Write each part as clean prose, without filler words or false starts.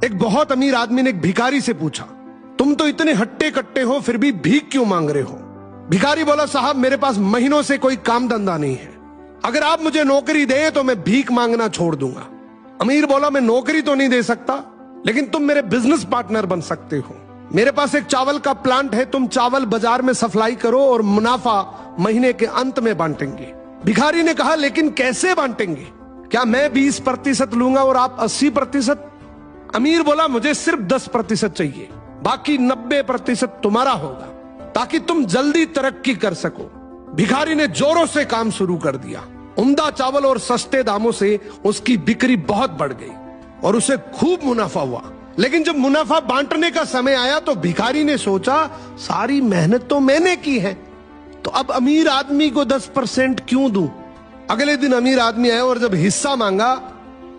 एक बहुत अमीर आदमी ने एक भिखारी से पूछा, तुम तो इतने हट्टे कट्टे हो फिर भी भीख क्यों मांग रहे हो? भिखारी बोला, साहब मेरे पास महीनों से कोई काम धंधा नहीं है, अगर आप मुझे नौकरी दे तो मैं भीख मांगना छोड़ दूंगा। अमीर बोला, मैं नौकरी तो नहीं दे सकता, लेकिन तुम मेरे बिजनेस पार्टनर बन सकते हो। मेरे पास एक चावल का प्लांट है, तुम चावल बाजार में सप्लाई करो और मुनाफा महीने के अंत में बांटेंगे। भिखारी ने कहा, लेकिन कैसे बांटेंगे? क्या मैं 20% लूंगा और आप 80%? अमीर बोला, मुझे सिर्फ 10% चाहिए, बाकी 90% तुम्हारा होगा, ताकि तुम जल्दी तरक्की कर सको। भिखारी ने जोरों से काम शुरू कर दिया। उम्दा चावल और सस्ते दामों से उसकी बिक्री बहुत बढ़ गई और उसे खूब मुनाफा हुआ। लेकिन जब मुनाफा बांटने का समय आया तो भिखारी ने सोचा, सारी मेहनत तो मैंने की है, तो अब अमीर आदमी को 10% क्यों दूं? अगले दिन अमीर आदमी आया और जब हिस्सा मांगा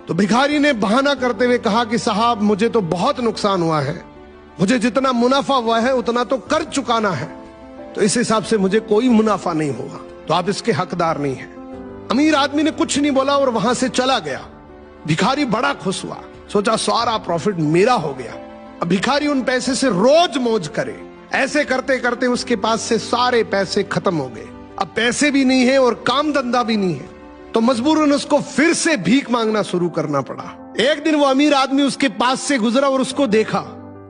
तो भिखारी ने बहाना करते हुए कहा कि साहब मुझे तो बहुत नुकसान हुआ है, मुझे जितना मुनाफा हुआ है उतना तो कर चुकाना है, तो इस हिसाब से मुझे कोई मुनाफा नहीं हुआ, तो आप इसके हकदार नहीं हैं। अमीर आदमी ने कुछ नहीं बोला और वहां से चला गया। भिखारी बड़ा खुश हुआ, सोचा सारा प्रॉफिट मेरा हो गया। अब भिखारी उन पैसे से रोज मौज करे। ऐसे करते करते उसके पास से सारे पैसे खत्म हो गए। अब पैसे भी नहीं है और काम धंधा भी नहीं है, तो मजबूरन उसको फिर से भीख मांगना शुरू करना पड़ा। एक दिन वो अमीर आदमी उसके पास से गुजरा और उसको देखा,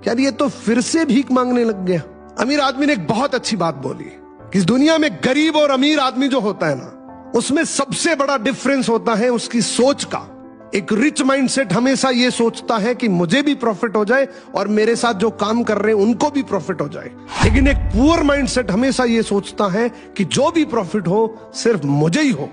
क्या ये तो फिर से भीख मांगने लग गया। अमीर आदमी ने एक बहुत अच्छी बात बोली कि इस दुनिया में गरीब और अमीर आदमी जो होता है ना, उसमें सबसे बड़ा डिफरेंस होता है उसकी सोच का। एक रिच माइंडसेट हमेशा ये सोचता है कि मुझे भी प्रॉफिट हो जाए और मेरे साथ जो काम कर रहे हैं उनको भी प्रॉफिट हो जाए, लेकिन एक पुअर माइंडसेट हमेशा ये सोचता है कि जो भी प्रॉफिट हो सिर्फ मुझे ही हो।